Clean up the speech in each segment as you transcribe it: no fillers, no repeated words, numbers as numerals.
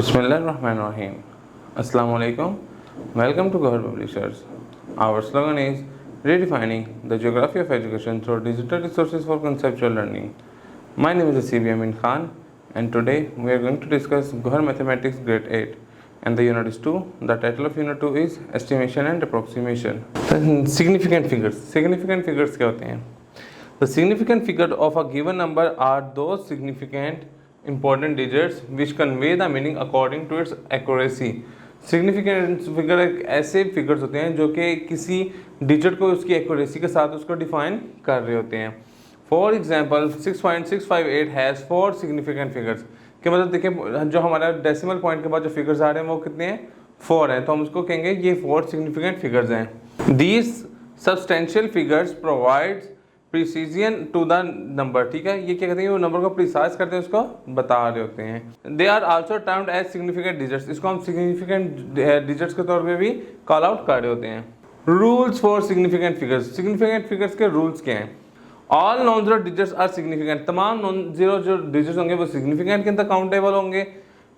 Bismillahirrahmanirrahim. Assalamu alaikum. Welcome to Gawhar Publishers. Our slogan is redefining the geography of education through digital resources for conceptual learning. My name is Asibi Amin Khan, and today we are going to discuss Gawhar Mathematics Grade 8 and the unit is 2. The title of unit 2 is Estimation and Approximation. Significant figures. Significant figures क्या होते हैं? The significant figure of a given number are those significant important digits which convey the meaning according to its accuracy. Significant figure एक ऐसे figures होते हैं जो कि किसी digit को उसकी accuracy के साथ उसको define कर रहे होते हैं. For example, 6.658 has 4 significant figures. कि मतलब देखिए जो हमारा decimal point के बाद जो figures आ रहे हैं वो कितने हैं? 4 हैं, तो हम उसको कहेंगे ये 4 significant figures हैं. These substantial figures provides precision to the number. ठीक है, ये क्या कहते हैं, वो नंबर को प्रिसाइज करते हैं, उसको बता रहे होते हैं. They are also termed as significant digits. इसको हम सिग्निफिकेंट डिजिट्स के तौर पे भी कॉल आउट कर रहे होते हैं. Rules for significant figures. Significant figures के रूल्स क्या हैं? All non zero digits are significant. तमाम नॉन जीरो जो डिजिट्स होंगे वो सिग्निफिकेंट के अंदर काउंटेबल होंगे.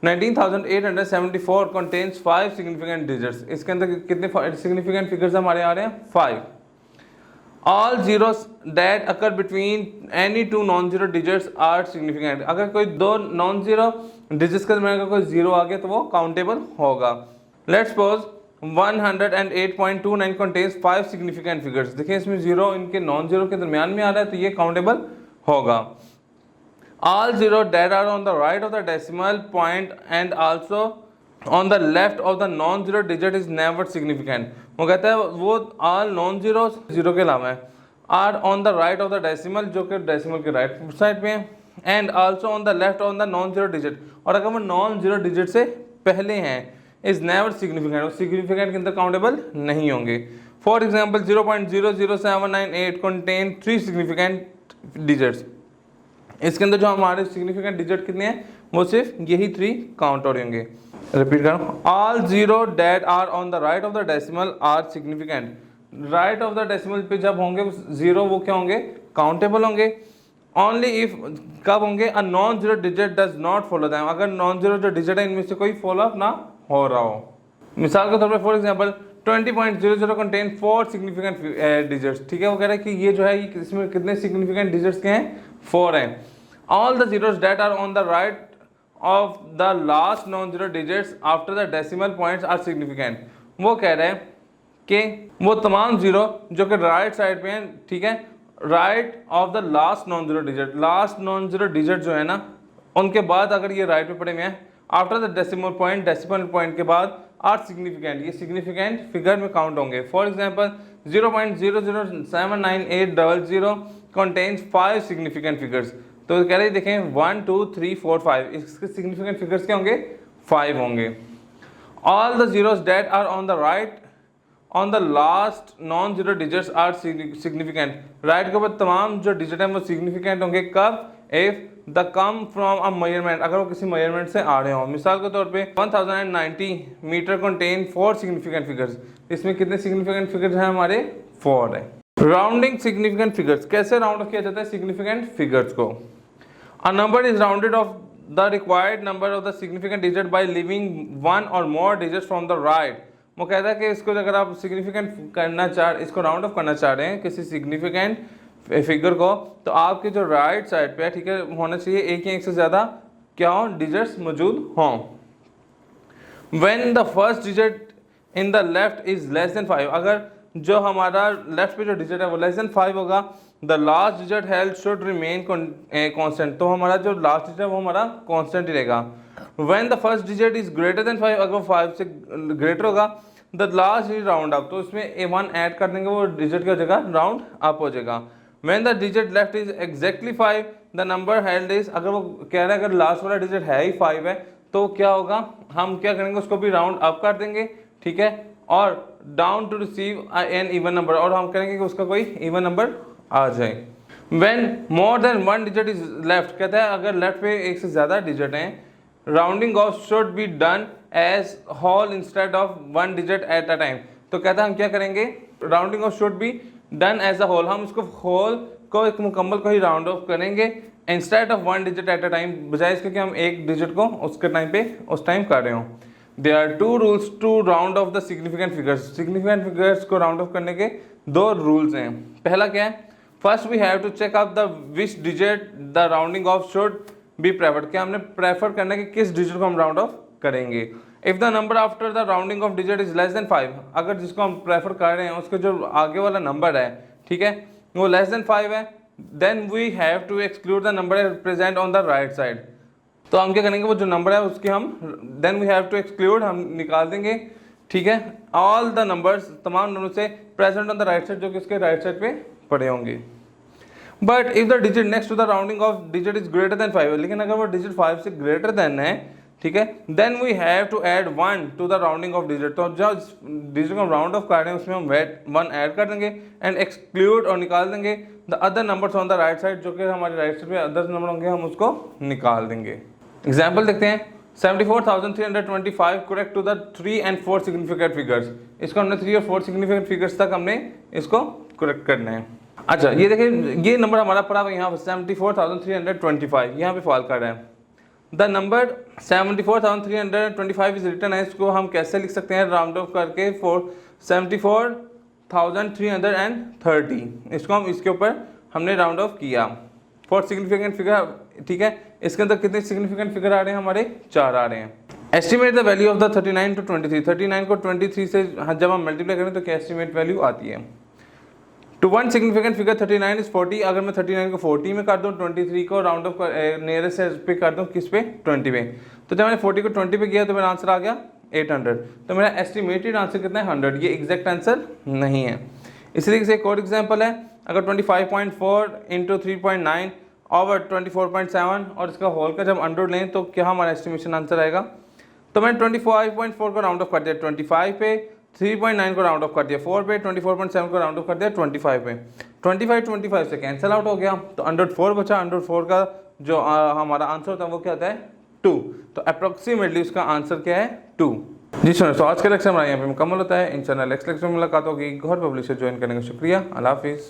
19,874 contains 5 significant digits. इसके अंदर कितने सिग्निफिकेंट फिगर्स हमारे आ रहे हैं? 5. All zeros that occur between any two non-zero digits are significant. अगर कोई दो non-zero digits के दरमियान कोई जीरो आ गया तो वो काउंटेबल होगा. Let's suppose 108.29 contains 5 significant figures. देखिए इसमें जीरो इनके non-zero के दरमियान में आ रहा है तो ये काउंटेबल होगा. All zero that are on the right of the decimal point and also on the left of the non-zero digit is never significant. वो कहता है वो all non-zero जीरो के अलावा है are on the right of the decimal जो कि decimal के राइट साइड पे हैं and also on the left on the non-zero digit. और अगर वो non-zero digit से पहले हैं is never significant. वो significant के अंदर काउंटेबल नहीं होंगे. For example 0.00798 contain 3 significant digits. इसके अंदर जो हमारे significant digit कितने हैं वो सिर्फ यही 3 काउंट हो रहे होंगे. रिपीट कर रहा हूँ. All zero that are on the right of the decimal are significant. Right of the decimal पे जब होंगे जीरो वो क्या होंगे? काउंटेबल होंगे. ओनली इफ कब होंगे? A non zero digit does not follow them. अगर नॉन जीरो जो डिजिट है इनमें से कोई फॉलो अप ना हो रहा हो. मिसाल के तौर पर for example 20.00 contain 4 significant digits. ठीक है, वो कह रहा है कि ये जो है इसमें कितने सिग्निफिकेंट डिजिट्स के हैं? 4 हैं. All the zeros that are on the right of the last non-zero digits after the decimal points are significant. वो कह रहे हैं कि वो तमाम जीरो जो कि राइट साइड पे हैं, ठीक है, right of the last non zero digit. Last non zero digit जो है ना उनके बाद अगर ये राइट पे पड़े हुए हैं आफ्टर द डेसिमल पॉइंट के बाद आर सिग्निफिकेंट. ये सिग्निफिकेंट फिगर में काउंट होंगे. For example 0.0079800 contains 5 significant figures. तो कह रहे देखें 1 2 3 4 5 इसके सिग्निफिकेंट फिगर्स क्या होंगे? 5 होंगे. All the zeros that are on the right on the last non zero digits are significant. Right के ऊपर तमाम जो डिजिट हैं वो सिग्निफिकेंट होंगे. कब? If the come from a measurement. अगर वो किसी मेजरमेंट से आ रहे हों. मिसाल के तौर पे 1090 मीटर कंटेन 4 सिग्निफिकेंट फिगर्स. इसमें कितने सिग्निफिकेंट फिगर्स हैं हमारे? 4 है. Rounding significant figures. कैसे राउंड किया जाता है सिग्निफिकेंट फिगर्स को? A number is rounded off the required number of the significant digit by leaving one or more digits from the right. वो कहता है कि इसको अगर आप सिग्निफिकेंट करना इसको राउंड ऑफ करना चाह रहे हैं किसी सिग्निफिकेंट फिगर को तो आपके जो राइट साइड पे है, ठीक है, होना चाहिए एक या एक से ज़्यादा क्या हो डिजिट्स मौजूद हों. When the first digit in the left is less than 5. अगर जो हमारा लेफ्ट पे जो डिजिट है वो लेस देन 5 होगा. The last digit held should remain constant. तो हमारा जो लास्ट डिजिट है वो हमारा कांस्टेंट ही रहेगा. When the first digit is greater than 5. अगर वो 5 से ग्रेटर होगा the last digit round up. तो इसमें A1 ऐड कर देंगे, वो डिजिट की जगह राउंड अप हो जाएगा. When the digit left is exactly 5 the number held is. अगर वो कह रहा है अगर लास्ट वाला डिजिट है ही 5 है तो क्या होगा? हम क्या करेंगे उसको भी राउंड अप कर देंगे. ठीक है, और down to receive an even number. और हम करेंगे कि उसका कोई इवन नंबर आ जाए. When more than 1 digit is left. कहता है अगर लेफ्ट पे एक से ज़्यादा डिजिट हैं rounding off should be done as whole instead of 1 digit at a time. तो कहता है हम क्या करेंगे? Rounding off should be done as a whole. हम उसको होल को एक मुकम्मल को ही राउंड ऑफ करेंगे instead of 1 digit at a time, बजाय इसके कि हम एक डिजिट को उसके टाइम पे उस टाइम कर रहे हो। There are 2 rules to round off the significant figures. Significant figures को राउंड ऑफ करने के 2 रूल्स हैं। पहला क्या है, first we have to check out the which digit the rounding off should be preferred, क्या हमने प्रेफर करना है कि किस डिजिट को हम राउंड ऑफ करेंगे। If the number after the rounding off digit is less than 5, अगर जिसको हम प्रेफर कर रहे हैं उसके जो आगे वाला नंबर है, ठीक है, वो लेस देन 5 है, then we have to exclude the number present on the right side. तो हम क्या करेंगे, वो जो नंबर है उसके हम then we have to exclude, हम निकाल देंगे, ठीक है, ऑल द नंबर्स, तमाम नंबर से present on the right side, जो कि इसके राइट साइड पे पड़े होंगे। But if the digit next to the rounding off digit is greater than 5, लेकिन अगर वो डिजिट 5 से ग्रेटर देन है, ठीक है, then we have to add 1 to the rounding off digit. तो जो डिजिट को हम राउंड ऑफ कर रहे हैं उसमें हम 1 ऐड कर देंगे एंड एक्सक्लूड और निकाल देंगे the other numbers on the right side, जो कि हमारे राइट साइड पे अदर नंबर होंगे, हम उसको निकाल देंगे। एग्जाम्पल देखते हैं, 74,325 correct to the 3 and 4 significant figures. इसको हमने 3 और 4 सिग्निफिकेंट फिगर्स तक हमने इसको करेक्ट करना है। अच्छा, ये देखिए, ये नंबर हमारा पड़ा हुआ यहाँ पर 74,325, यहाँ पे फॉल कर रहा है। द नंबर 74,325 इज रिटन है, इसको हम कैसे लिख सकते हैं, राउंड ऑफ करके 74,330, इसको हम इसके ऊपर हमने राउंड ऑफ किया। 4 सिग्निफिकेंट फिगर, ठीक है, इसके अंदर कितने सिग्निफिकेंट फिगर आ रहे हैं हमारे, 4 आ रहे हैं। Estimate the value of the 39 to 23, 39 को 23 से जब हम मल्टीप्लाई करें तो क्या एस्टिमेट वैल्यू आती है। टू 1 सिग्निफिकेंट फिगर 39 इज 40, अगर मैं 39 को 40 में कर दूं, 23 को राउंड ऑफ नियरेस्ट पे कर दूं, किस पे, 20 पे, तो जब मैंने 40 को 20 पे किया तो मेरा आंसर आ गया 800। तो मेरा एस्टिमेटेड आंसर कितना है, 100, ये एग्जैक्ट आंसर नहीं है। इसी तरीके से एक और एग्जाम्पल है, अगर 25.4 इंटू 3.9 ओवर 24.7 और इसका होल का जब अंडर लें तो क्या हमारा एस्टिमेशन आंसर आएगा। तो मैंने 25.4 को राउंड ऑफ कर दिया 25 पे, 3.9 को राउंड ऑफ कर दिया 4 पे, 24.7 को राउंड ऑफ कर दिया 25 पे। 25 से कैंसिल आउट हो गया, तो 104 बचा। 104 का जो हमारा आंसर होता है वो क्या होता है, 2। तो अप्रोक्सीमेटली उसका आंसर क्या है, 2। जी सुनो, तो आज का लेक्चर हमारा यहाँ पे मुकम्मल होता है। इंशाल्लाह नेक्स्ट लेक्चर में मुलाकात होगी। गौहर पब्लिशर ज्वाइन करने का शुक्रिया। अल्लाह हाफिज़।